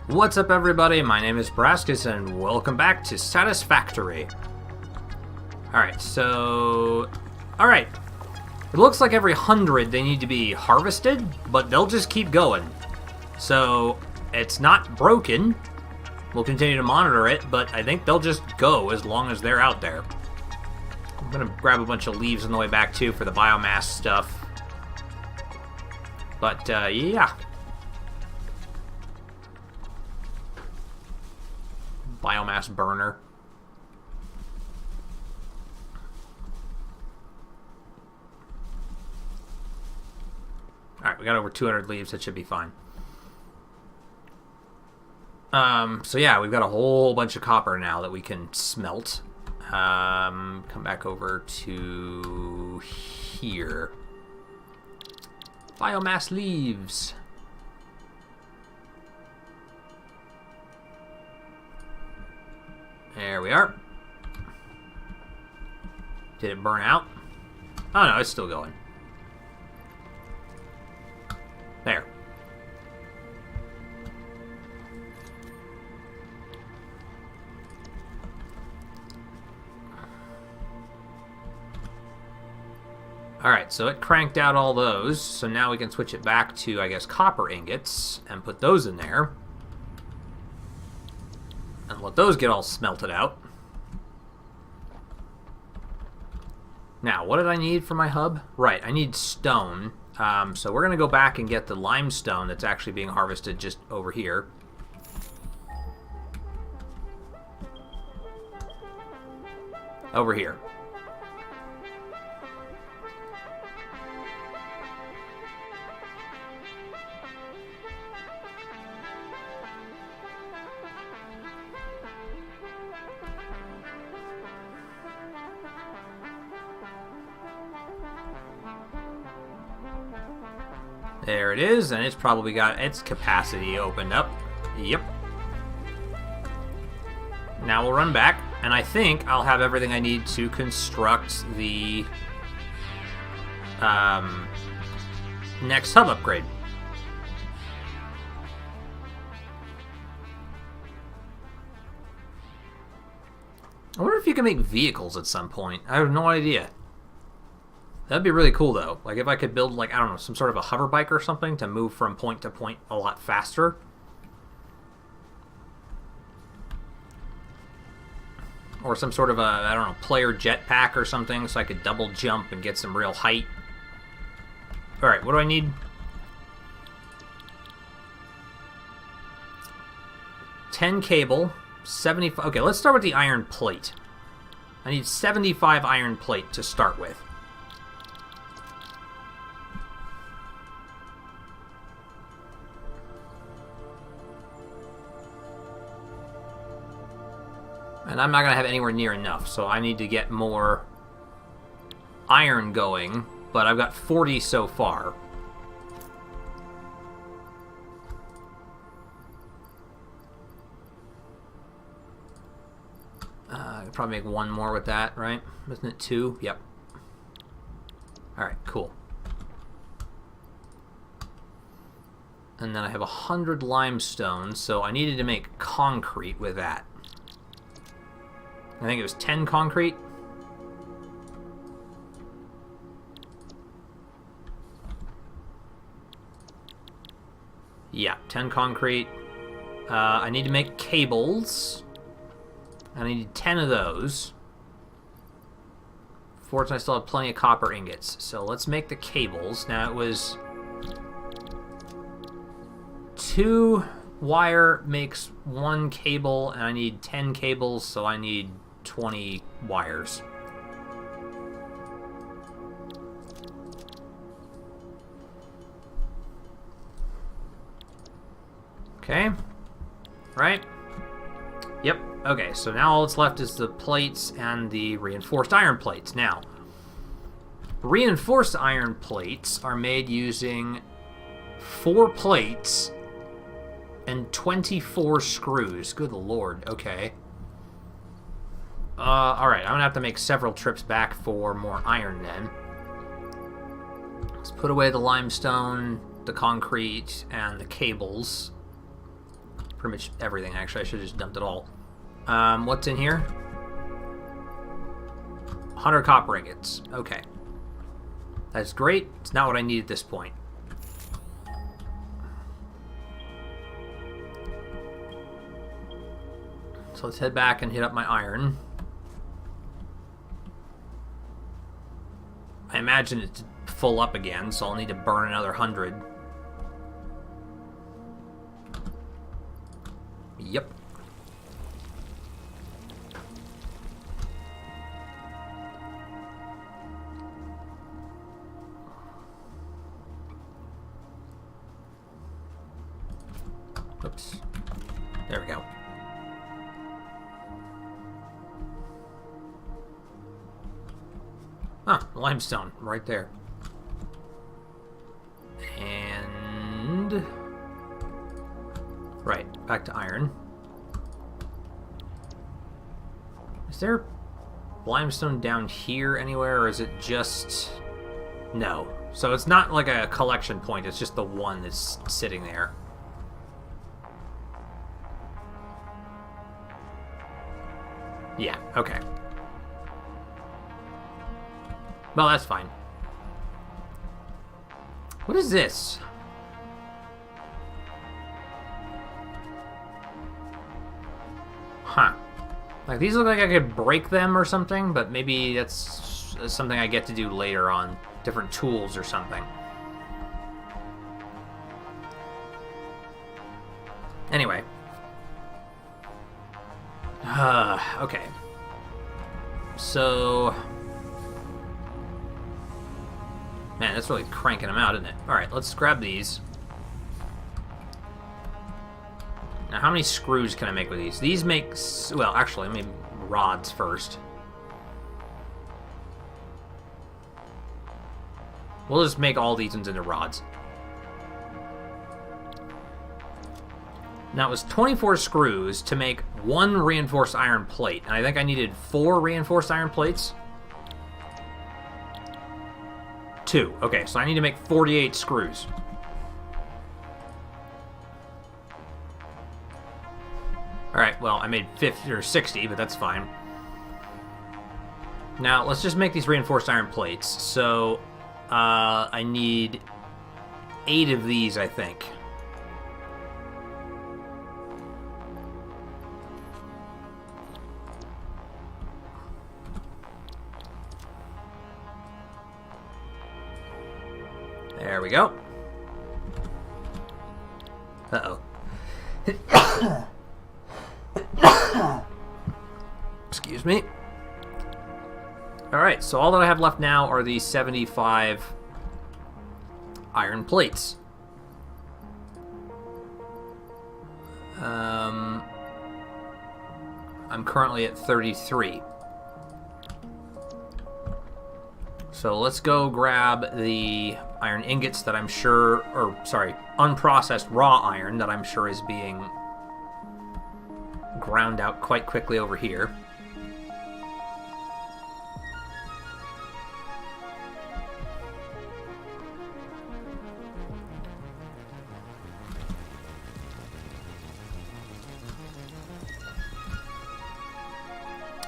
What's up, everybody? My name is Brascus, and welcome back to Satisfactory. Alright, so... Alright. It looks like every 100 they need to be harvested, but they'll just keep going. So, it's not broken. We'll continue to monitor it, but I think they'll just go as long as they're out there. I'm gonna grab a bunch of leaves on the way back, too, for the biomass stuff. But, yeah. Biomass burner. Alright, we got over 200 leaves. That should be fine. So yeah, we've got a whole bunch of copper now that we can smelt. Come back over to here. Biomass leaves. There we are. Did it burn out? Oh no, it's still going. There. Alright, so it cranked out all those, so now we can switch it back to, I guess, copper ingots, and put those in there. And let those get all smelted out. Now, what did I need for my hub? Right, I need stone. So we're going to go back and get the limestone that's actually being harvested just over here. Over here. There it is, and it's probably got its capacity opened up. Yep. Now we'll run back, and I think I'll have everything I need to construct the next hub upgrade. I wonder if you can make vehicles at some point. I have no idea. That'd be really cool, though. Like, if I could build, like, I don't know, some sort of a hover bike or something to move from point to point a lot faster. Or some sort of a, I don't know, player jetpack or something, so I could double jump and get some real height. Alright, what do I need? 10 cable, 75... Okay, let's start with the iron plate. I need 75 iron plate to start with. And I'm not going to have anywhere near enough, so I need to get more iron going, but I've got 40 so far. I could probably make one more with that, right? Isn't it 2? Yep. Alright, cool. And then I have 100 limestone, so I needed to make concrete with that. I think it was 10 concrete. Yeah, 10 concrete. I need to make cables. I need 10 of those. Fortunately, I still have plenty of copper ingots. So let's make the cables. Now it was 2 wire makes 1 cable, and I need 10 cables, so I need 20 wires. Okay. Right? Yep. Okay, so now all that's left is the plates and the reinforced iron plates. Now, reinforced iron plates are made using 4 plates and 24 screws. Good lord. Okay. Alright, I'm gonna have to make several trips back for more iron then. Let's put away the limestone, the concrete, and the cables. Pretty much everything, actually. I should have just dumped it all. What's in here? 100 copper ingots. Okay. That's great. It's not what I need at this point. So let's head back and hit up my iron. I imagine it's full up again, so I'll need to burn another 100. Yep. Oops. There we go. Ah, limestone, right there. And... right, back to iron. Is there limestone down here anywhere, or is it just... no. So it's not like a collection point, it's just the one that's sitting there. Yeah, okay. Well, that's fine. What is this? Huh. Like, these look like I could break them or something, but maybe that's something I get to do later on. Different tools or something. Anyway. Okay. So... man, that's really cranking them out, isn't it? Alright, let's grab these. Now, how many screws can I make with these? These make... well, actually, let me rods first. We'll just make all these ones into rods. Now, it was 24 screws to make one reinforced iron plate. And I think I needed 4 reinforced iron plates. 2. Okay, so I need to make 48 screws. Alright, well, I made 50 or 60, but that's fine. Now, let's just make these reinforced iron plates. So, I need 8 of these, I think. There we go. Uh-oh. Excuse me. Alright, so all that I have left now are the 75 iron plates. I'm currently at 33. So let's go grab the iron ingots that I'm sure, or sorry, unprocessed raw iron that I'm sure is being ground out quite quickly over here.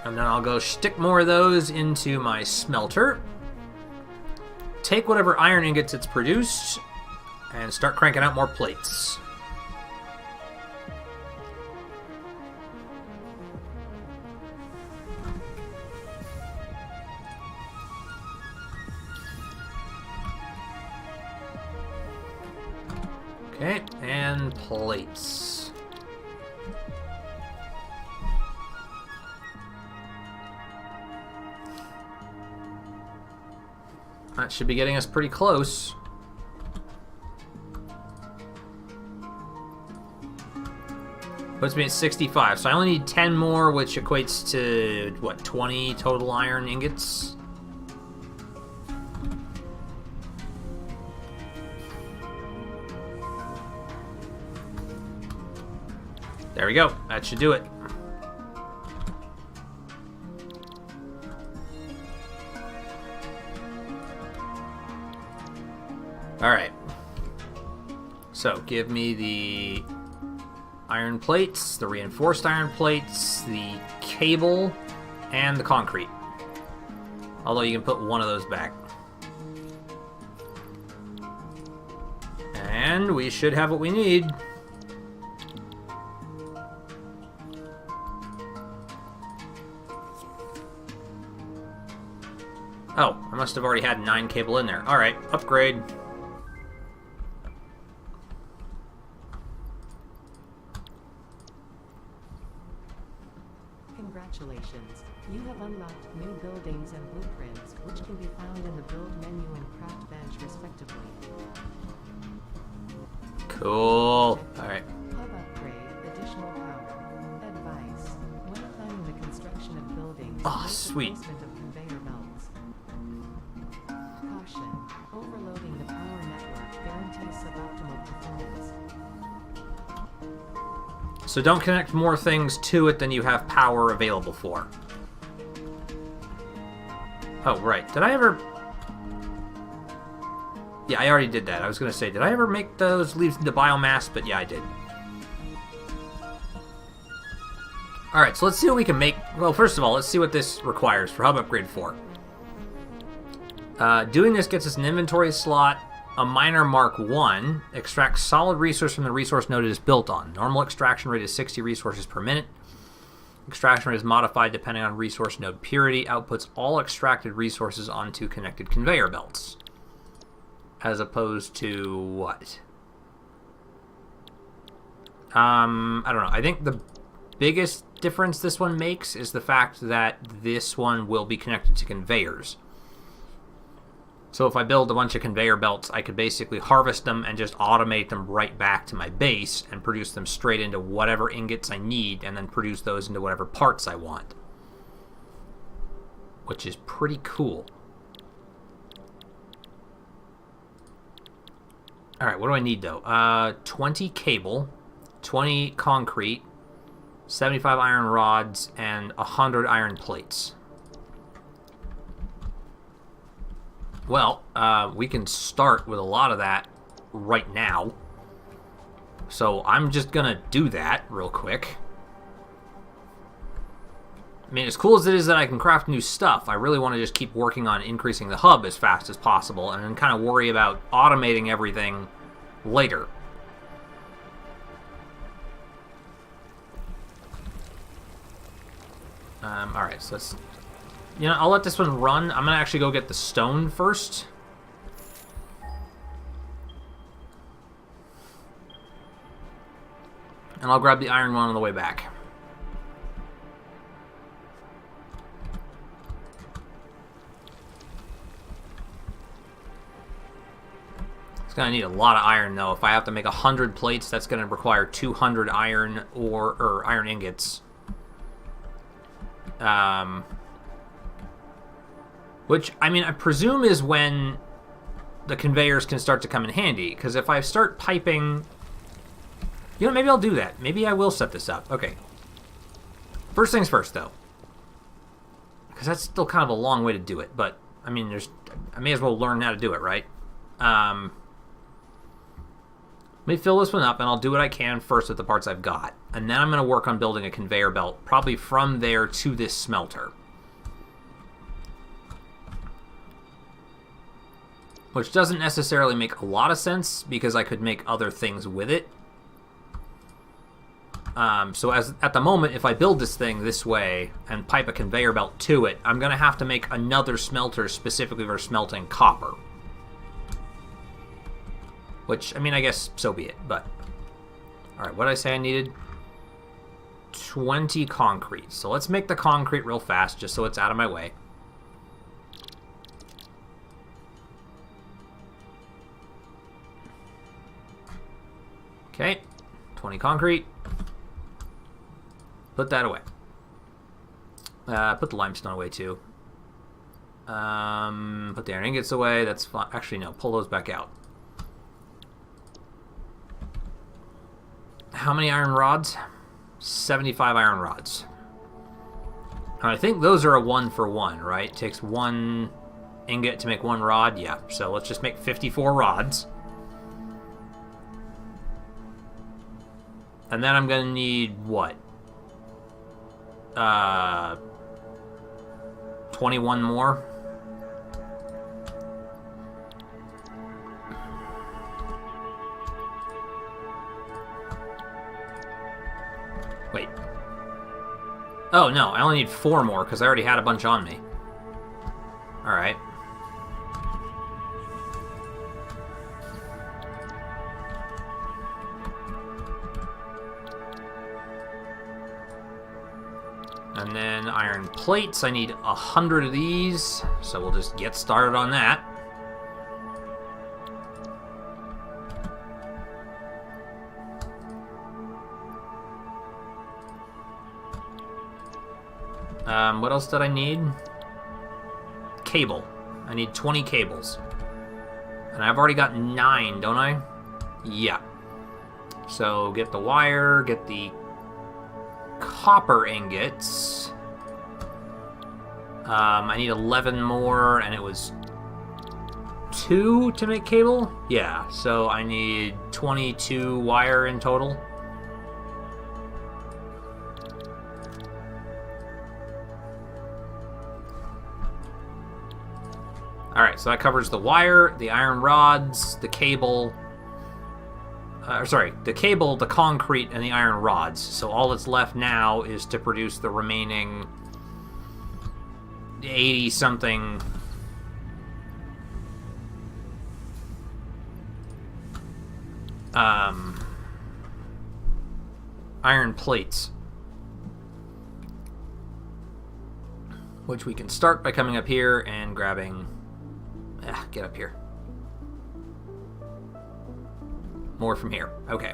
And then I'll go stick more of those into my smelter. Take whatever iron ingots it's produced and start cranking out more plates. Okay, and plates. That should be getting us pretty close. Puts me at 65, so I only need 10 more, which equates to, what, 20 total iron ingots? There we go. That should do it. Alright. So, give me the iron plates, the reinforced iron plates, the cable, and the concrete. Although you can put one of those back. And we should have what we need. Oh, I must have already had 9 cable in there. Alright, upgrade. Congratulations. You have unlocked new buildings and blueprints, which can be found in the build menu and craft bench respectively. Cool. Alright. Hub upgrade, additional power. Advice. When planning the construction of buildings, Oh, note the sweet. placement of conveyor belts. Caution. Overloading the power network guarantees suboptimal performance. So don't connect more things to it than you have power available for. Oh, right. Did I ever... Yeah, I already did that. I was going to say, did I ever make those leaves into biomass? But yeah, I did. Alright, so let's see what we can make. Well, first of all, let's see what this requires for Hub Upgrade 4. Doing this gets us an inventory slot, a miner Mark 1, extracts solid resource from the resource node it is built on. Normal extraction rate is 60 resources per minute. Extraction rate is modified depending on resource node purity. Outputs all extracted resources onto connected conveyor belts. As opposed to what? I don't know. I think the biggest difference this one makes is the fact that this one will be connected to conveyors. So if I build a bunch of conveyor belts, I could basically harvest them and just automate them right back to my base and produce them straight into whatever ingots I need and then produce those into whatever parts I want. Which is pretty cool. Alright, what do I need though? 20 cable, 20 concrete, 75 iron rods, and 100 iron plates. Well, we can start with a lot of that right now. So I'm just gonna do that real quick. I mean, as cool as it is that I can craft new stuff, I really want to just keep working on increasing the hub as fast as possible and then kind of worry about automating everything later. Alright, so let's... You know, I'll let this one run. I'm going to actually go get the stone first. And I'll grab the iron one on the way back. It's going to need a lot of iron, though. If I have to make 100 plates, that's going to require 200 iron or iron ingots. Which, I mean, I presume is when the conveyors can start to come in handy. Because if I start piping... You know, maybe I'll do that. Maybe I will set this up. Okay. First things first, though. Because that's still kind of a long way to do it. But, I mean, I may as well learn how to do it, right? Let me fill this one up, and I'll do what I can first with the parts I've got. And then I'm going to work on building a conveyor belt, probably from there to this smelter. Which doesn't necessarily make a lot of sense, because I could make other things with it. So at the moment, if I build this thing this way and pipe a conveyor belt to it, I'm going to have to make another smelter specifically for smelting copper. Which, I mean, I guess so be it, but... Alright, what did I say I needed? 20 concrete. So let's make the concrete real fast, just so it's out of my way. Okay, 20 concrete. Put that away. Put the limestone away, too. Put the iron ingots away, that's fine. Actually, no, pull those back out. How many iron rods? 75 iron rods. And I think those are a 1-for-1, right? It takes 1 ingot to make 1 rod. Yeah, so let's just make 54 rods. And then I'm going to need, what? 21 more? Wait. Oh, no, I only need 4 more, because I already had a bunch on me. Alright. And then iron plates, I need 100 of these, so we'll just get started on that. What else did I need? Cable. I need 20 cables. And I've already got 9, don't I? Yeah. So get the wire, get the copper ingots. I need 11 more, and it was 2 to make cable? Yeah, so I need 22 wire in total. Alright, so that covers the wire, the iron rods, the cable, the cable, the concrete, and the iron rods. So all that's left now is to produce the remaining 80-something... iron plates. Which we can start by coming up here and grabbing... get up here. More from here. Okay.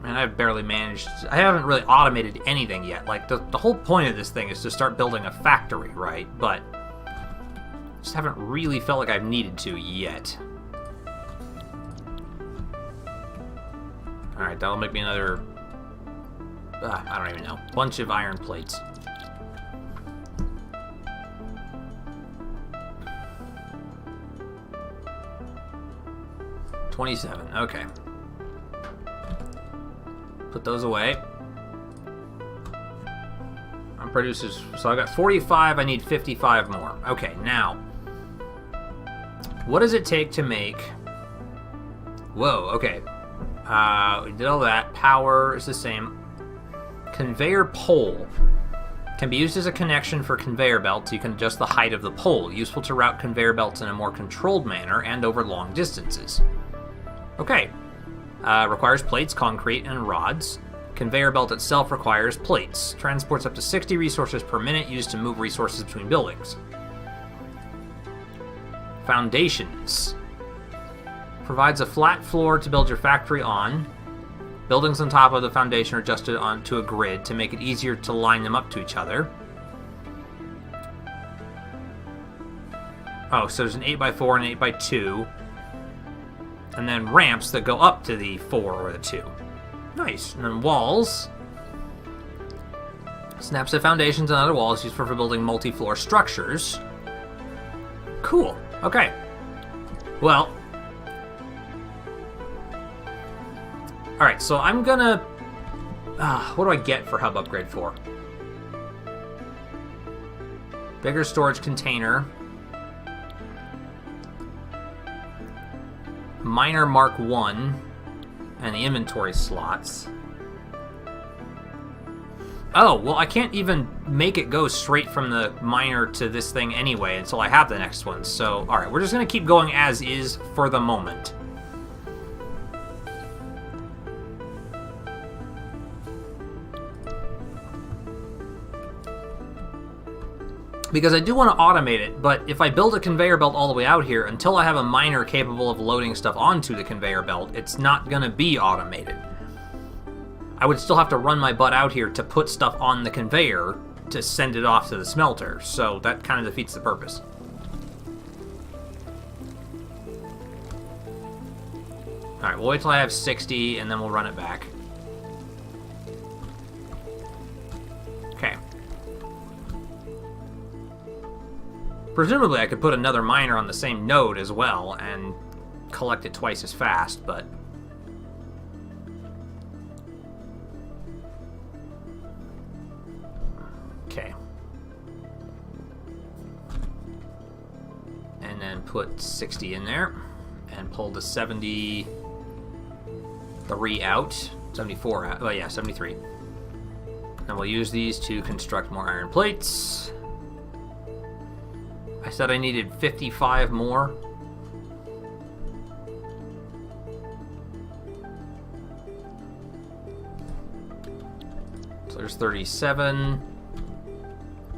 And I've barely managed... I haven't really automated anything yet. Like, the whole point of this thing is to start building a factory, right? But just haven't really felt like I've needed to yet. Alright, that'll make me another... I don't even know. Bunch of iron plates. $27, okay. Put those away. Produces, so I got 45, I need 55 more. Okay, now, what does it take to make... Whoa, okay. We did all that. Power is the same. Conveyor pole. Can be used as a connection for conveyor belts. You can adjust the height of the pole. Useful to route conveyor belts in a more controlled manner and over long distances. Okay. Requires plates, concrete, and rods. Conveyor belt itself requires plates. Transports up to 60 resources per minute used to move resources between buildings. Foundations. Provides a flat floor to build your factory on. Buildings on top of the foundation are adjusted onto a grid to make it easier to line them up to each other. Oh, so there's an 8x4 and an 8x2. And then ramps that go up to the 4 or the 2. Nice. And then walls. Snaps to foundations and other walls used for building multi-floor structures. Cool. Okay. Well. Alright, so I'm gonna... what do I get for hub upgrade 4? Bigger storage container. Miner Mark 1. And the inventory slots. Oh, well, I can't even make it go straight from the miner to this thing anyway until I have the next one. So, alright, we're just going to keep going as is for the moment. Because I do want to automate it, but if I build a conveyor belt all the way out here, until I have a miner capable of loading stuff onto the conveyor belt, it's not going to be automated. I would still have to run my butt out here to put stuff on the conveyor to send it off to the smelter, so that kind of defeats the purpose. Alright, we'll wait till I have 60, and then we'll run it back. Okay. Presumably I could put another miner on the same node as well, and collect it twice as fast, but... Okay. And then put 60 in there, and pull the 73 out. 74 out. Oh yeah, 73. And we'll use these to construct more iron plates. I said I needed 55 more. So there's 37.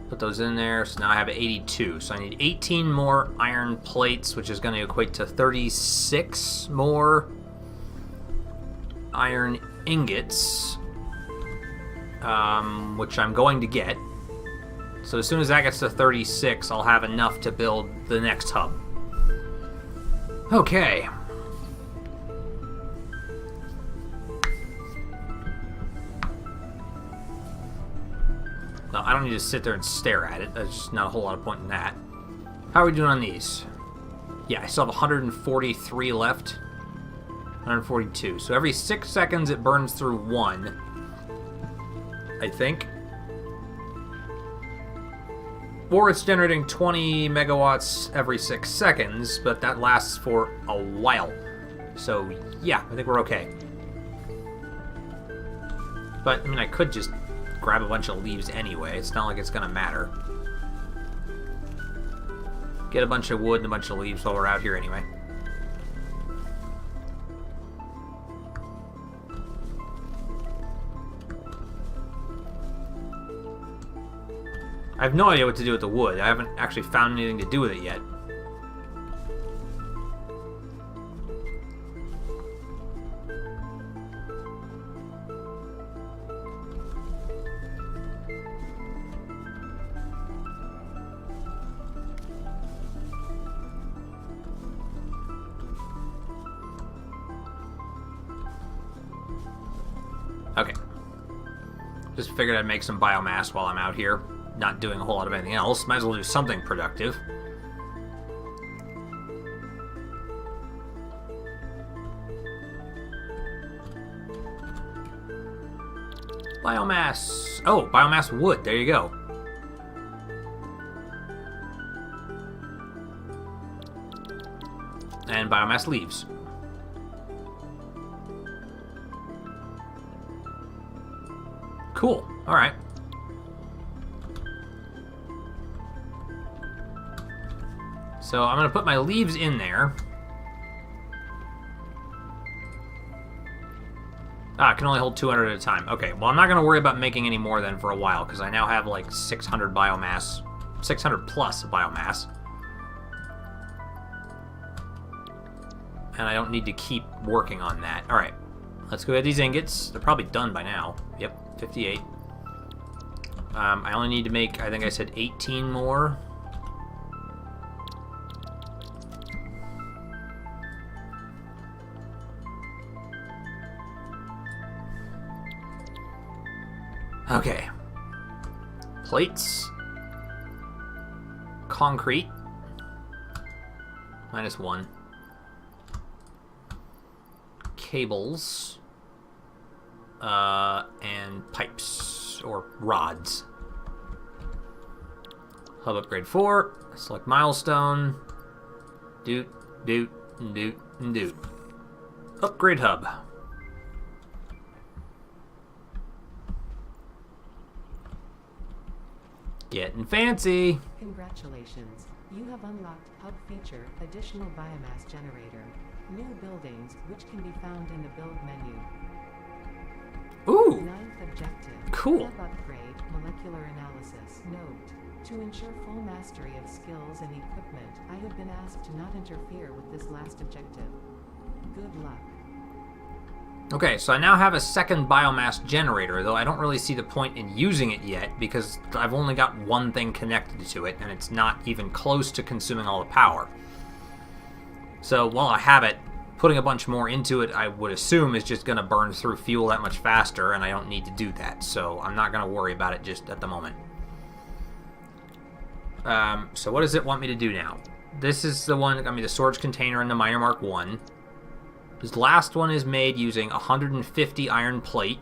Put those in there. So now I have 82. So I need 18 more iron plates, which is going to equate to 36 more iron ingots, which I'm going to get. So as soon as that gets to 36, I'll have enough to build the next hub. Okay. No, I don't need to sit there and stare at it. There's just not a whole lot of point in that. How are we doing on these? Yeah, I still have 143 left. 142. So every 6 seconds it burns through one, I think. Or it's generating 20 megawatts every 6 seconds, but that lasts for a while. So, yeah, I think we're okay. But, I mean, I could just grab a bunch of leaves anyway. It's not like it's going to matter. Get a bunch of wood and a bunch of leaves while we're out here anyway. I have no idea what to do with the wood. I haven't actually found anything to do with it yet. Okay. Just figured I'd make some biomass while I'm out here. Not doing a whole lot of anything else. Might as well do something productive. Biomass. Oh, biomass wood. There you go. And biomass leaves. Cool. All right. So I'm going to put my leaves in there. Ah, it can only hold 200 at a time. Okay, well, I'm not going to worry about making any more then for a while, because I now have like 600 biomass, 600 plus biomass. And I don't need to keep working on that. All right, let's go get these ingots. They're probably done by now. Yep, 58. I only need to make, I think I said 18 more. Okay. Plates. Concrete. -1. Cables. And pipes. Or rods. Hub upgrade 4. Select milestone. Doot, doot, and doot, and doot. Upgrade hub. Getting fancy. Congratulations. You have unlocked Hub Feature Additional Biomass Generator. New buildings, which can be found in the build menu. Ooh. 9th objective. Cool. Hub upgrade, molecular analysis. Note: to ensure full mastery of skills and equipment, I have been asked to not interfere with this last objective. Good luck. Okay, so I now have a second biomass generator, though I don't really see the point in using it yet, because I've only got one thing connected to it, and it's not even close to consuming all the power. So while I have it, putting a bunch more into it, I would assume, is just going to burn through fuel that much faster, and I don't need to do that, so I'm not going to worry about it just at the moment. So what does it want me to do now? This is the one that got me the storage container and the miner mark 1. This last one is made using 150 iron plate.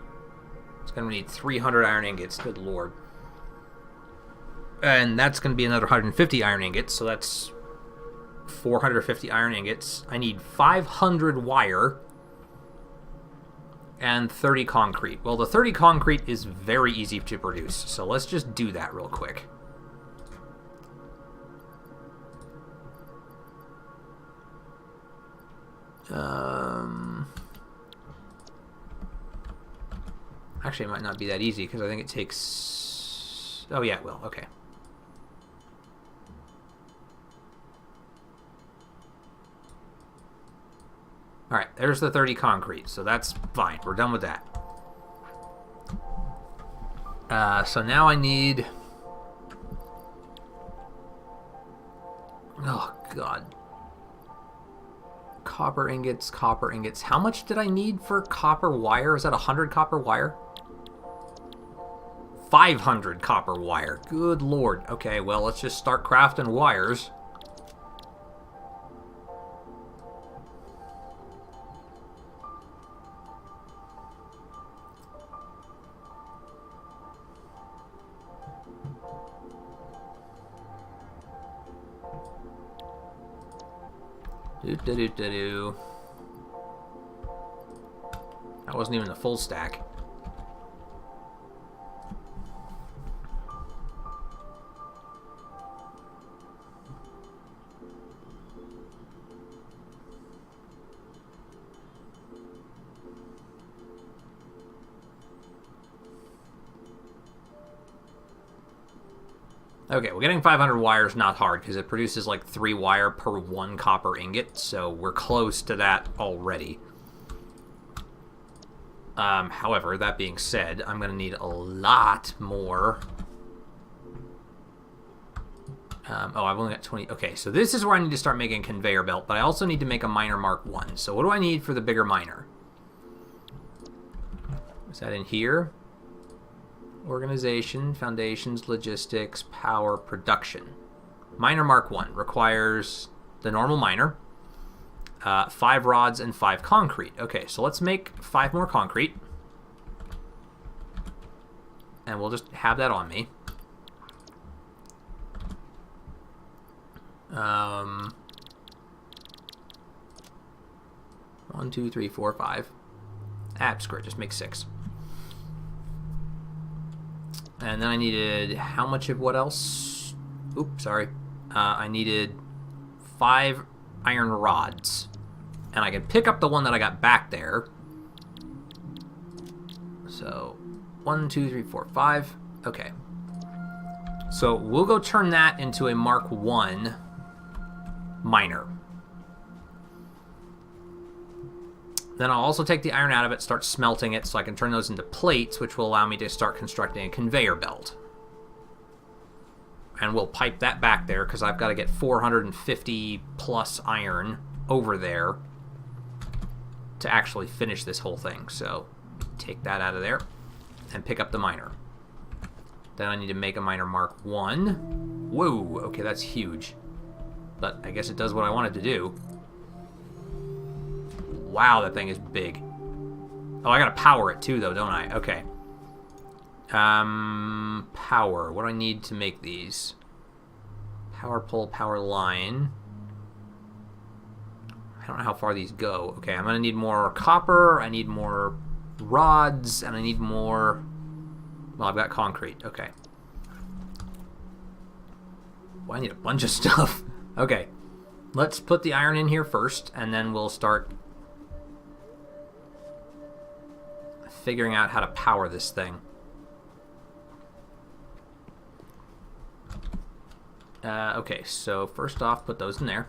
It's going to need 300 iron ingots, good lord. And that's going to be another 150 iron ingots, so that's 450 iron ingots. I need 500 wire and 30 concrete. Well, the 30 concrete is very easy to produce, so let's just do that real quick. Actually, it might not be that easy because I think it takes... Oh, yeah, it will. Okay. Alright, there's the 30 concrete, so that's fine. We're done with that. So now I need... Oh, God. Copper ingots, copper ingots. How much did I need for copper wire? Is that 100 copper wire? 500 copper wire. Good lord. Okay, well, let's just start crafting wires. Do-do-do-do-do. That wasn't even a full stack. Okay, well, getting 500 wire is not hard because it produces like 3 wire per 1 copper ingot, so we're close to that already. However, that being said, I'm going to need a lot more. Oh, I've only got 20. Okay, so this is where I need to start making a conveyor belt, but I also need to make a miner mark 1. So what do I need for the bigger miner? Is that in here? Organization, foundations, logistics, power, production. Miner mark 1 requires the normal miner, 5 rods, and 5 concrete. Okay, so let's make 5 more concrete. And we'll just have that on me. 1, 2, 3, 4, 5. Screw it, just make 6. And then I needed how much of what else? Oops, sorry. I needed 5 iron rods. And I can pick up the one that I got back there. So 1, 2, 3, 4, 5. Okay. So we'll go turn that into a Mark 1 miner. Then I'll also take the iron out of it, start smelting it so I can turn those into plates, which will allow me to start constructing a conveyor belt. And we'll pipe that back there because I've got to get 450 plus iron over there to actually finish this whole thing. So take that out of there and pick up the miner. Then I need to make a miner Mark 1. Whoa, okay, that's huge. But I guess it does what I want it to do. Wow, that thing is big. Oh, I gotta power it too, though, don't I? Okay. Power. What do I need to make these? Power pole, power line. I don't know how far these go. Okay, I'm gonna need more copper, I need more rods, and I need more... Well, I've got concrete. Okay. Well, I need a bunch of stuff. Okay. Let's put the iron in here first, and then we'll start figuring out how to power this thing. Okay, so first off, put those in there.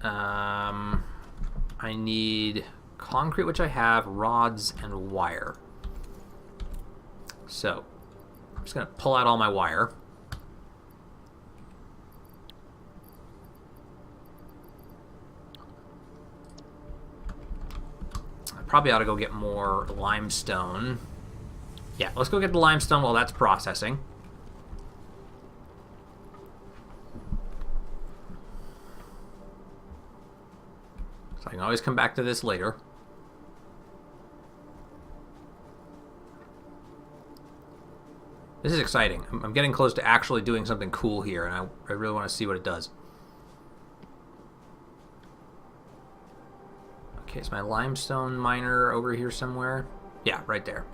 I need concrete, which I have, rods, and wire. So, I'm just going to pull out all my wire. probably ought to go get more limestone. Yeah, let's go get the limestone while that's processing. So I can always come back to this later. This is exciting. I'm getting close to actually doing something cool here, and I really want to see what it does. Okay, is my limestone miner over here somewhere? Yeah, right there.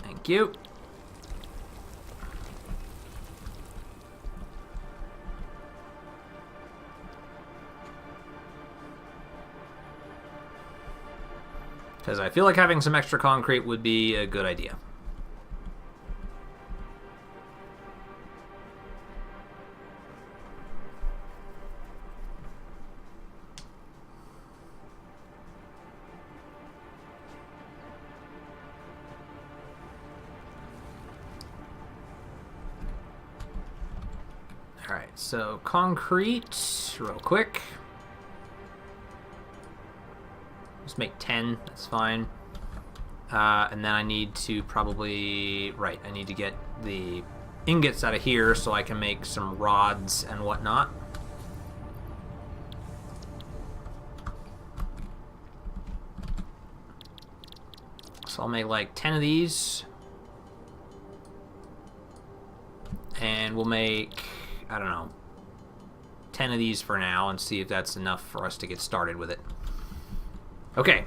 Thank you. Because I feel like having some extra concrete would be a good idea. Alright, so concrete, real quick. Just make 10, that's fine. And then I need to probably... Right, I need to get the ingots out of here so I can make some rods and whatnot. So I'll make like 10 of these. And we'll make, I don't know, 10 of these for now and see if that's enough for us to get started with it. Okay,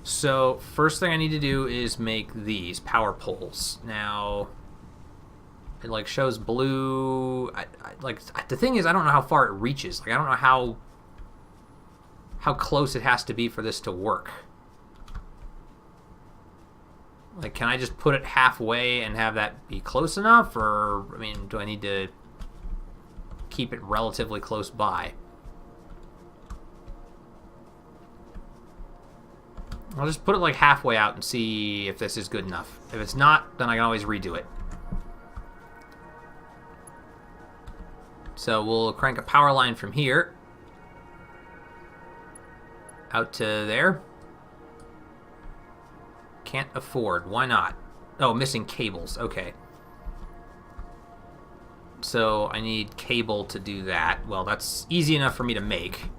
so first thing I need to do is make these power poles. Now, it like shows blue. Like the thing is, I don't know how far it reaches. Like I don't know how close it has to be for this to work. Like, can I just put it halfway and have that be close enough, or I mean, do I need to keep it relatively close by? I'll just put it like halfway out and see if this is good enough. If it's not, then I can always redo it. So we'll crank a power line from here out to there. Can't afford. Why not? Oh, missing cables. Okay. So I need cable to do that. Well, that's easy enough for me to make.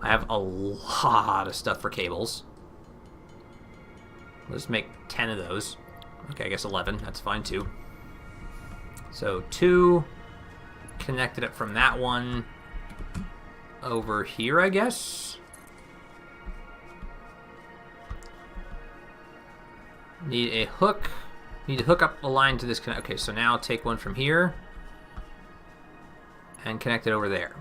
I have a lot of stuff for cables. Let's make 10 of those. Okay, I guess 11. That's fine, too. So 2. Connected it from that one over here, I guess. Need a hook. Need to hook up a line to this connect. Okay, so now take one from here and connect it over there.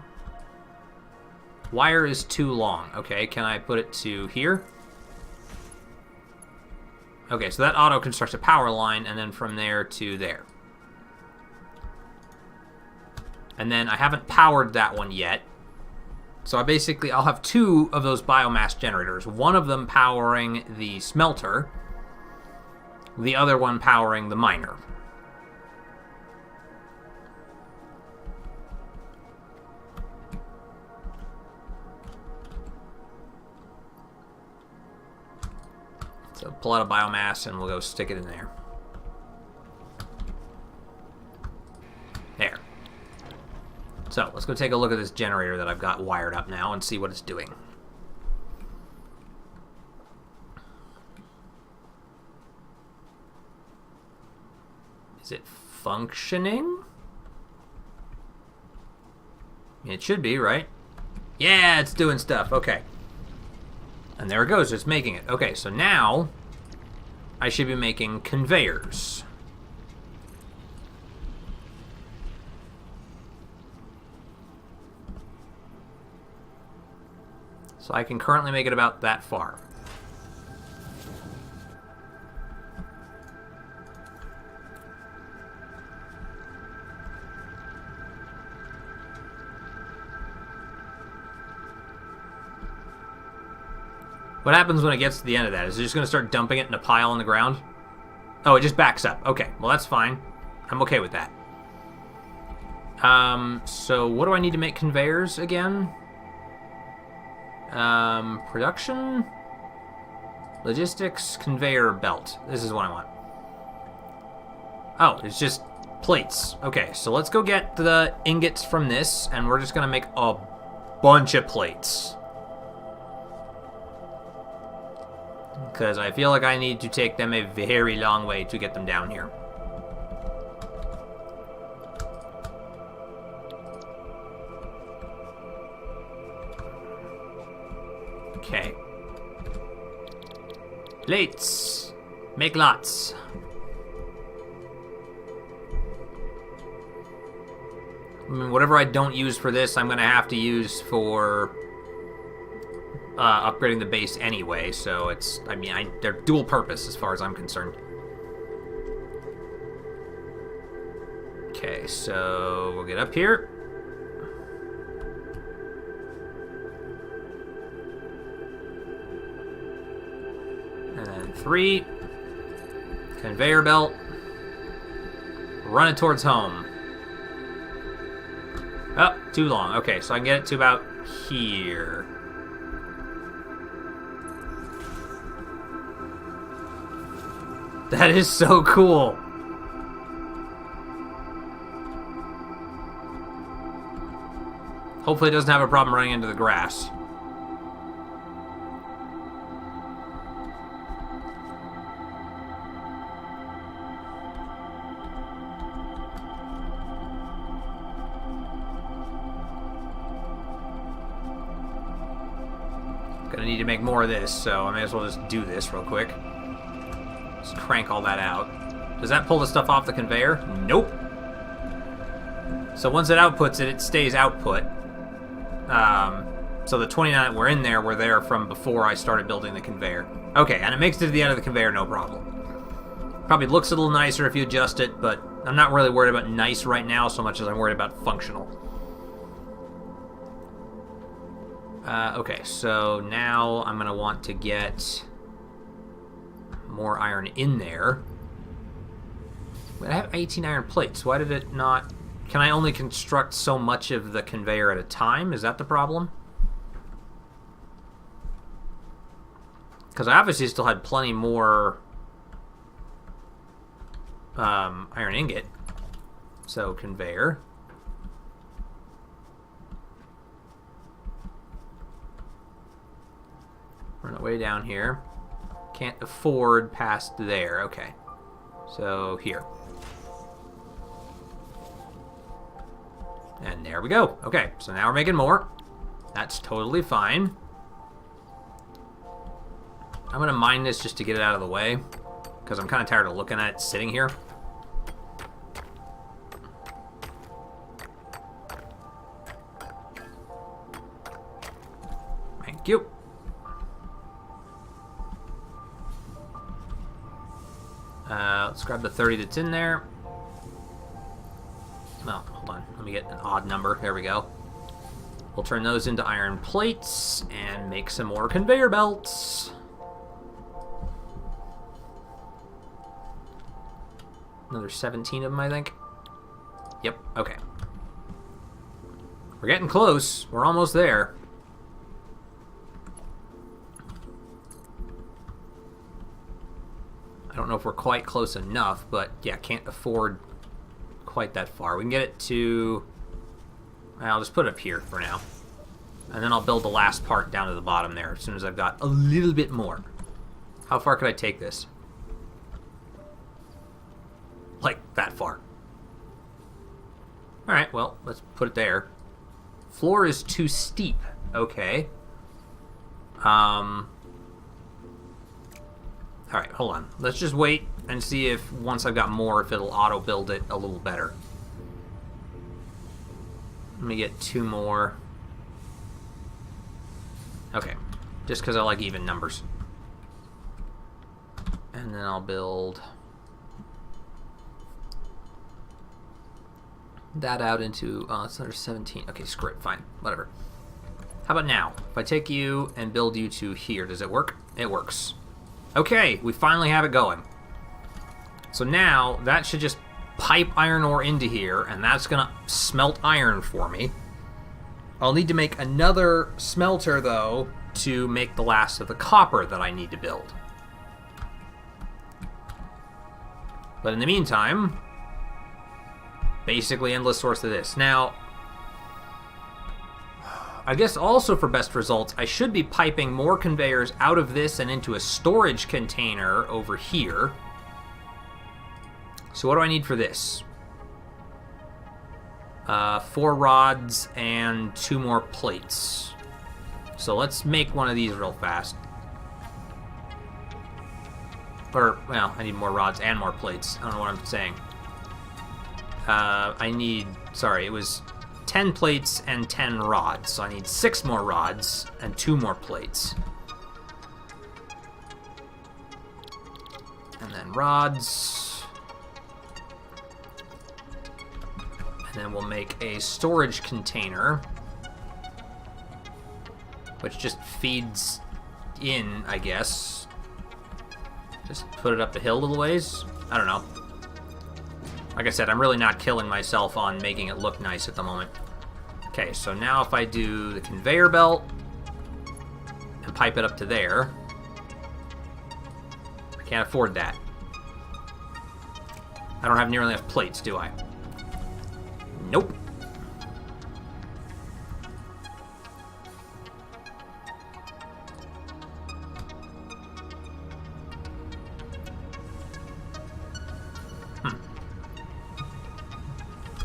Wire is too long. Okay, can I put it to here? Okay, so that auto constructs a power line, and then from there to there. And then I haven't powered that one yet. So I'll have 2 of those biomass generators. One of them powering the smelter, the other one powering the miner. So pull out a biomass and we'll go stick it in there. There. So let's go take a look at this generator that I've got wired up now and see what it's doing. Is it functioning? It should be, right? Yeah, it's doing stuff. Okay. And there it goes, it's making it. Okay, so now I should be making conveyors. So I can currently make it about that far. What happens when it gets to the end of that? Is it just going to start dumping it in a pile on the ground? Oh, it just backs up. Okay, well that's fine. I'm okay with that. So what do I need to make conveyors again? Production, logistics, conveyor belt. This is what I want. Oh, it's just plates. Okay, so let's go get the ingots from this, and we're just gonna make a bunch of plates. Because I feel like I need to take them a very long way to get them down here. Okay. Plates. Make lots. I mean, whatever I don't use for this, I'm going to have to use for upgrading the base anyway, so it's, I mean, they're dual purpose as far as I'm concerned. Okay, so we'll get up here. And then 3. Conveyor belt. Run it towards home. Oh, too long. Okay, so I can get it to about here. That is so cool. Hopefully it doesn't have a problem running into the grass. Gonna need to make more of this, so I may as well just do this real quick. Just crank all that out. Does that pull the stuff off the conveyor? Nope. So once it outputs it, it stays output. So the 29 that were in there were there from before I started building the conveyor. Okay, and it makes it to the end of the conveyor, no problem. Probably looks a little nicer if you adjust it, but I'm not really worried about nice right now so much as I'm worried about functional. Okay, so now I'm going to want to get more iron in there. But I have 18 iron plates. Why did it not... Can I only construct so much of the conveyor at a time? Is that the problem? Because I obviously still had plenty more iron ingot. So, conveyor. Run it way down here. Can't afford past there. Okay. So, here. And there we go. Okay, so now we're making more. That's totally fine. I'm going to mine this just to get it out of the way, because I'm kind of tired of looking at it sitting here. Thank you. Let's grab the 30 that's in there. Well, hold on. Let me get an odd number. There we go. We'll turn those into iron plates and make some more conveyor belts. Another 17 of them, I think. Yep, okay. We're getting close. We're almost there. I don't know if we're quite close enough, but yeah, can't afford quite that far. We can get it to... I'll just put it up here for now. And then I'll build the last part down to the bottom there as soon as I've got a little bit more. How far could I take this? Like, that far. Alright, well, let's put it there. Floor is too steep. Okay. Alright, hold on. Let's just wait and see if, once I've got more, if it'll auto-build it a little better. Let me get 2 more. Okay. Just because I like even numbers. And then I'll build that out into... Oh, it's under 17. Okay, screw it. Fine. Whatever. How about now? If I take you and build you to here, does it work? It works. Okay, we finally have it going. So now, that should just pipe iron ore into here, and that's going to smelt iron for me. I'll need to make another smelter, though, to make the last of the copper that I need to build. But in the meantime, basically endless source of this. Now, I guess also for best results, I should be piping more conveyors out of this and into a storage container over here. So what do I need for this? 4 rods and 2 more plates. So let's make one of these real fast. Or, well, I need more rods and more plates. I don't know what I'm saying. I need, sorry, it was 10 plates and 10 rods. So I need 6 more rods and 2 more plates. And then rods. And then we'll make a storage container, which just feeds in, I guess. Just put it up the hill a little ways. I don't know. Like I said, I'm really not killing myself on making it look nice at the moment. Okay, so now if I do the conveyor belt and pipe it up to there, I can't afford that. I don't have nearly enough plates, do I? Nope.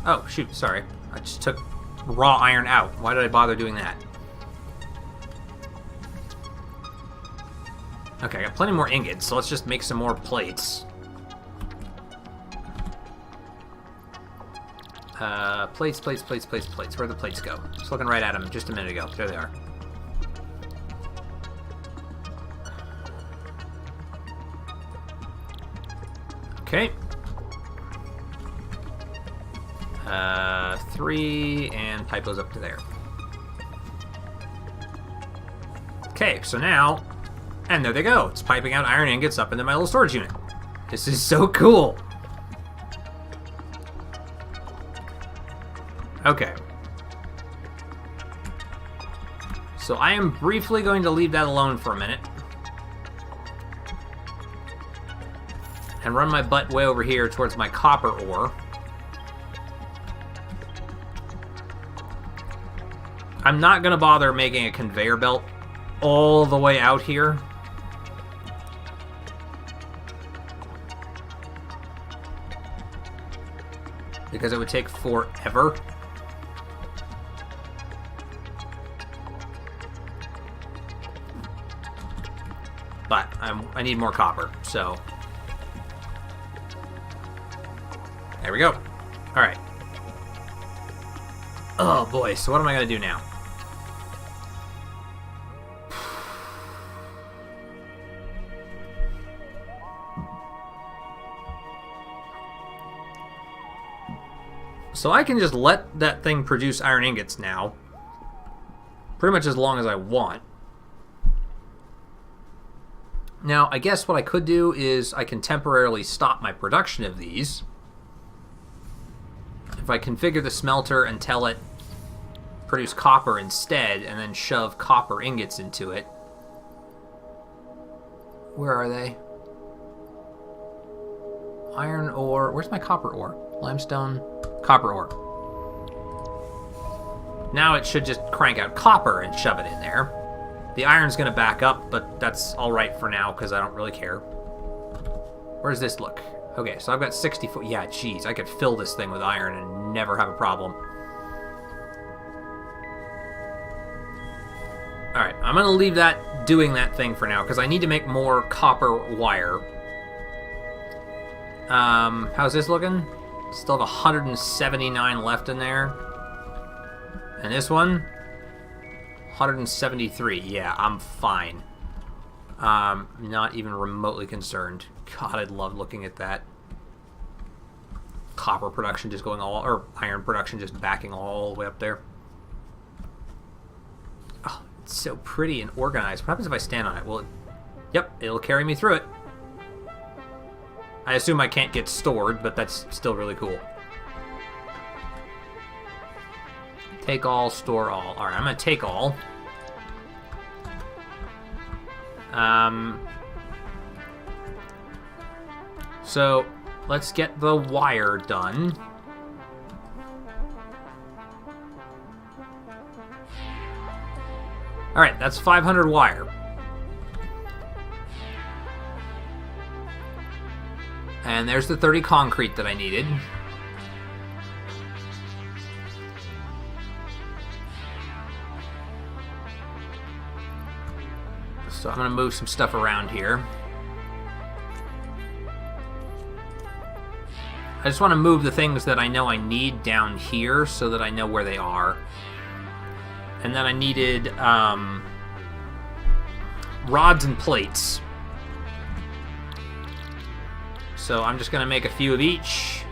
Oh, shoot, sorry. I just took raw iron out. Why did I bother doing that? Okay, I got plenty more ingots, so let's just make some more plates. Plates. Where'd the plates go? Just looking right at them just a minute ago. There they are. Okay. 3, and pipe those up to there. Okay, so now, and there they go. It's piping out iron ingots up into my little storage unit. This is so cool. Okay. So I am briefly going to leave that alone for a minute. And run my butt way over here towards my copper ore. I'm not going to bother making a conveyor belt all the way out here. Because it would take forever. But I need more copper, so... There we go. Alright. Oh boy, so what am I going to do now? So I can just let that thing produce iron ingots now. Pretty much as long as I want. Now, I guess what I could do is I can temporarily stop my production of these. If I configure the smelter and tell it produce copper instead, and then shove copper ingots into it. Where are they? Iron ore. Where's my copper ore? Limestone. Copper ore. Now it should just crank out copper and shove it in there. The iron's going to back up, but that's alright for now because I don't really care. Where does this look? Okay, so I've got 64. Yeah, geez, I could fill this thing with iron and never have a problem. Alright, I'm going to leave that doing that thing for now because I need to make more copper wire. How's this looking? Still have 179 left in there. And this one? 173. Yeah, I'm fine. Not even remotely concerned. God, I'd love looking at that. Copper production just going all... Or iron production just backing all the way up there. Oh, it's so pretty and organized. What happens if I stand on it? Well, yep, it'll carry me through it. I assume I can't get stored, but that's still really cool. Take all, store all. Alright, I'm going to take all. So let's get the wire done. Alright, that's 500 wire. And there's the 30 concrete that I needed. So I'm going to move some stuff around here. I just want to move the things that I know I need down here so that I know where they are. And then I needed rods and plates. So I'm just going to make a few of each.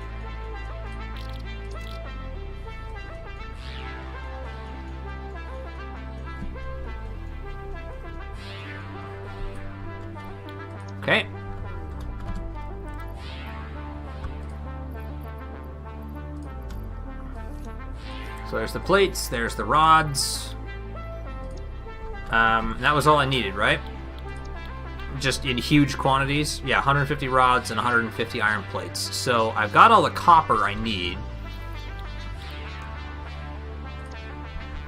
Okay. So there's the plates, there's the rods. That was all I needed, right? Just in huge quantities. Yeah, 150 rods and 150 iron plates. So I've got all the copper I need.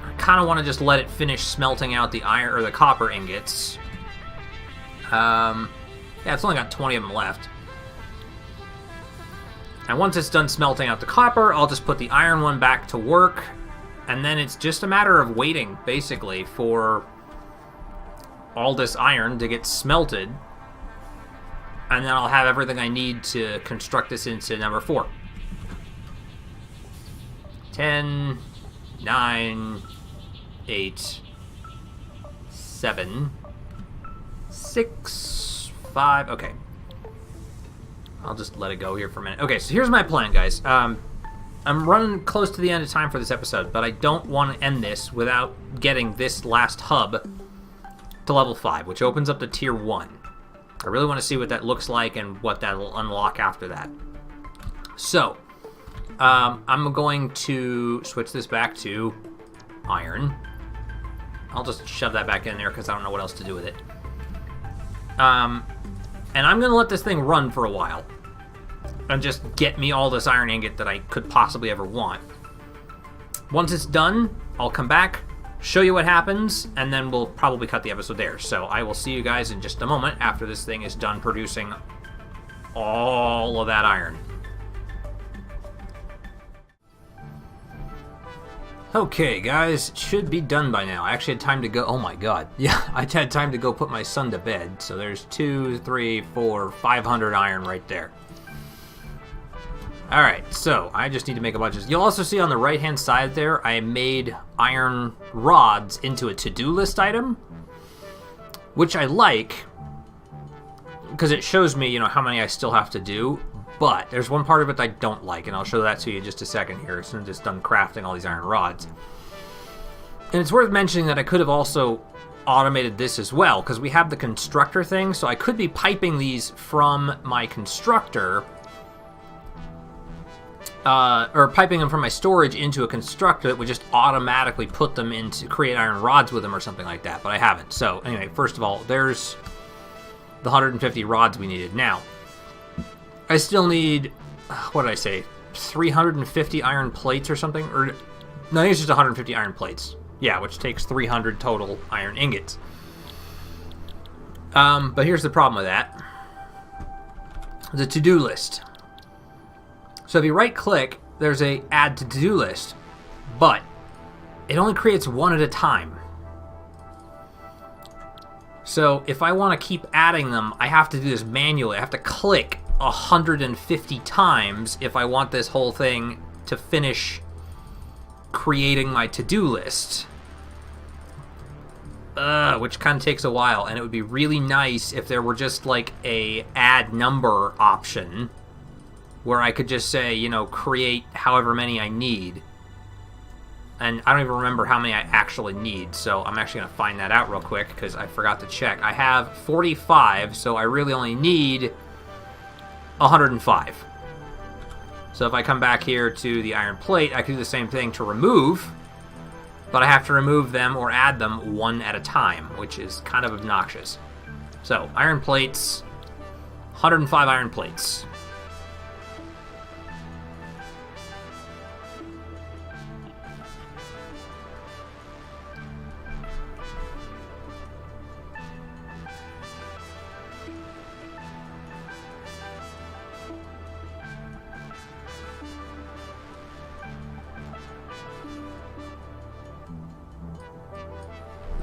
I kind of want to just let it finish smelting out the iron or the copper ingots. Yeah, it's only got 20 of them left. And once it's done smelting out the copper, I'll just put the iron one back to work. And then it's just a matter of waiting, basically, for all this iron to get smelted. And then I'll have everything I need to construct this into number 4. 10, 9, 8, 7, 6, 5. Okay. I'll just let it go here for a minute. Okay, so here's my plan, guys. I'm running close to the end of time for this episode, but I don't want to end this without getting this last hub to level 5, which opens up to tier 1. I really want to see what that looks like and what that will unlock after that. So, I'm going to switch this back to iron. I'll just shove that back in there because I don't know what else to do with it. And I'm going to let this thing run for a while and just get me all this iron ingot that I could possibly ever want. Once it's done, I'll come back, show you what happens, and then we'll probably cut the episode there. So I will see you guys in just a moment after this thing is done producing all of that iron. Okay, guys, it should be done by now. I actually had time to go. Oh my god. Yeah, I had time to go put my son to bed. So there's 2, 3, 4, 500 iron right there. Alright, so I just need to make a bunch of... You'll also see on the right-hand side there, I made iron rods into a to-do list item, which I like, because it shows me, how many I still have to do. But there's one part of it that I don't like, and I'll show that to you in just a second here as soon as it's done crafting all these iron rods. And it's worth mentioning that I could have also automated this as well, because we have the constructor thing, so I could be piping these from my constructor, or piping them from my storage into a constructor that would just automatically put them into, create iron rods with them or something like that, but I haven't. So anyway, first of all, there's the 150 rods we needed. Now, I still need, what did I say, 350 iron plates or something? Or no, I think it's just 150 iron plates. Yeah, which takes 300 total iron ingots. But here's the problem with that. The to-do list. So if you right-click, there's a Add to To-Do List. But it only creates one at a time. So if I want to keep adding them, I have to do this manually. I have to click 150 times if I want this whole thing to finish creating my to-do list. Which kind of takes a while, and it would be really nice if there were just like a add number option where I could just say, create however many I need. And I don't even remember how many I actually need, so I'm actually going to find that out real quick because I forgot to check. I have 45, so I really only need 105. So if I come back here to the iron plate, I can do the same thing to remove, but I have to remove them or add them one at a time, which is kind of obnoxious. So, iron plates. 105 iron plates.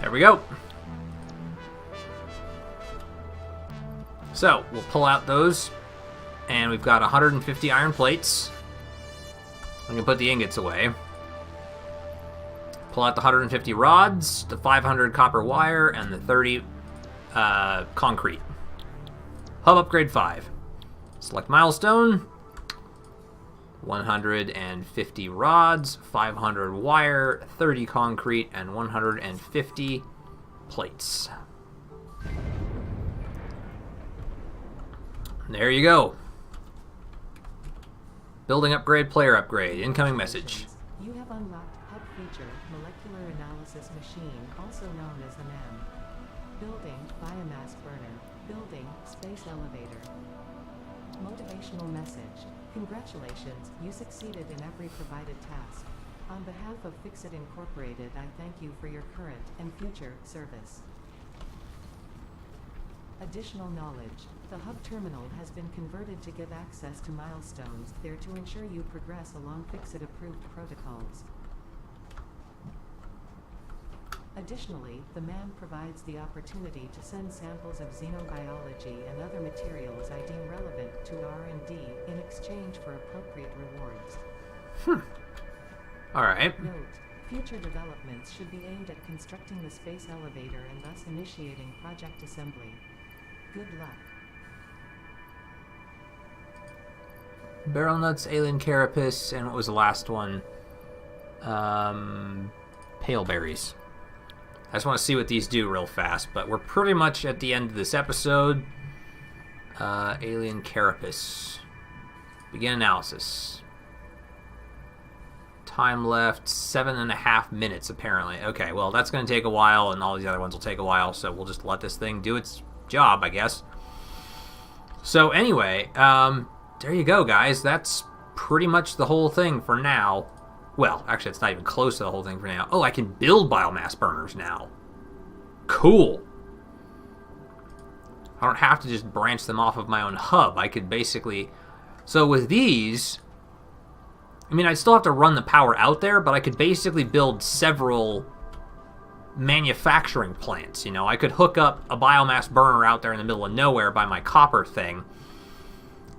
There we go. So, we'll pull out those, and we've got 150 iron plates. I'm going to put the ingots away. Pull out the 150 rods, the 500 copper wire, and the 30 concrete. Hub upgrade 5. Select milestone. 150 rods, 500 wire, 30 concrete, and 150 plates. There you go. Building upgrade, player upgrade. Incoming message. You have unlocked hub feature, molecular analysis machine, also known as the MAM. Building, biomass burner. Building, space elevator. Motivational message. Congratulations, you succeeded in every provided task. On behalf of Fixit Incorporated, I thank you for your current and future service. Additional knowledge. The hub terminal has been converted to give access to milestones there to ensure you progress along Fixit-approved protocols. Additionally, the MAM provides the opportunity to send samples of xenobiology and other materials I deem relevant to R&D in exchange for appropriate rewards. Alright. Note, future developments should be aimed at constructing the space elevator and thus initiating project assembly. Good luck. Barrel nuts, alien carapace, and what was the last one? Pale berries. I just want to see what these do real fast, but we're pretty much at the end of this episode. Alien carapace. Begin analysis. Time left, 7.5 minutes, apparently. Okay, well, that's going to take a while, and all these other ones will take a while, so we'll just let this thing do its job, I guess. So, anyway, there you go, guys. That's pretty much the whole thing for now. Well, actually, it's not even close to the whole thing for now. Oh, I can build biomass burners now. Cool. I don't have to just branch them off of my own hub. I could basically... So with these... I mean, I'd still have to run the power out there, but I could basically build several manufacturing plants. You know, I could hook up a biomass burner out there in the middle of nowhere by my copper thing,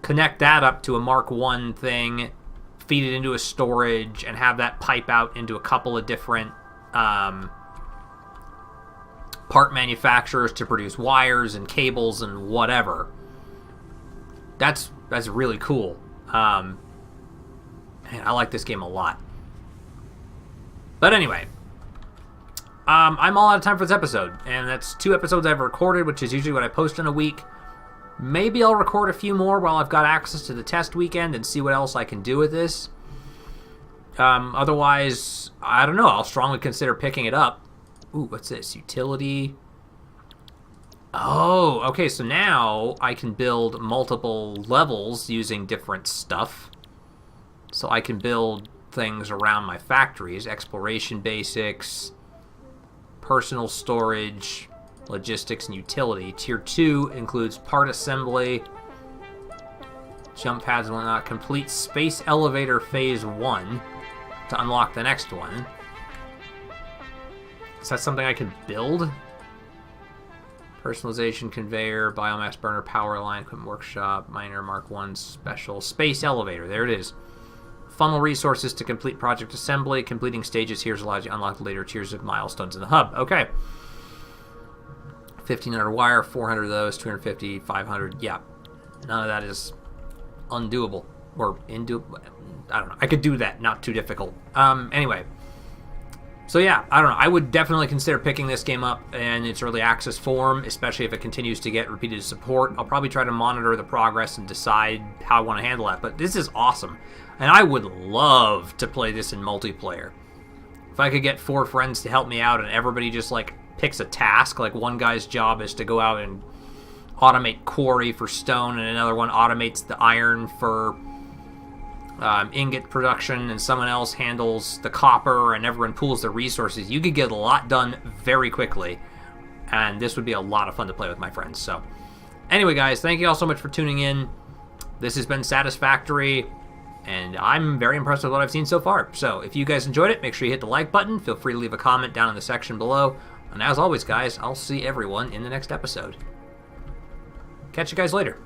connect that up to a Mark 1 thing, feed it into a storage, and have that pipe out into a couple of different part manufacturers to produce wires and cables and whatever. That's really cool. Man, I like this game a lot. But anyway, I'm all out of time for this episode, and that's 2 episodes I've recorded, which is usually what I post in a week. Maybe I'll record a few more while I've got access to the test weekend and see what else I can do with this. Otherwise, I don't know. I'll strongly consider picking it up. Ooh, what's this? Utility. Oh, okay, so now I can build multiple levels using different stuff. So I can build things around my factories. Exploration basics, personal storage, logistics, and utility. Tier 2 includes part assembly, jump pads and whatnot. Complete space elevator phase 1 to unlock the next one. Is that something I can build? Personalization conveyor, biomass burner, power line, equipment workshop, miner, Mark 1 special, space elevator. There it is. Funnel resources to complete project assembly. Completing stages here allows you to unlock later tiers of milestones in the hub. Okay. 1,500 wire, 400 of those, 250, 500. Yeah. None of that is undoable. Or indoable. I don't know. I could do that. Not too difficult. Anyway. So yeah, I don't know. I would definitely consider picking this game up in its early access form, especially if it continues to get repeated support. I'll probably try to monitor the progress and decide how I want to handle that. But this is awesome. And I would love to play this in multiplayer. If I could get 4 friends to help me out and everybody just like picks a task, like one guy's job is to go out and automate quarry for stone, and another one automates the iron for ingot production, and someone else handles the copper, and everyone pools their resources, you could get a lot done very quickly, and this would be a lot of fun to play with my friends. So anyway, guys, thank you all so much for tuning in. This has been Satisfactory, and I'm very impressed with what I've seen so far. So if you guys enjoyed it, make sure you hit the like button. Feel free to leave a comment down in the section below. And as always, guys, I'll see everyone in the next episode. Catch you guys later.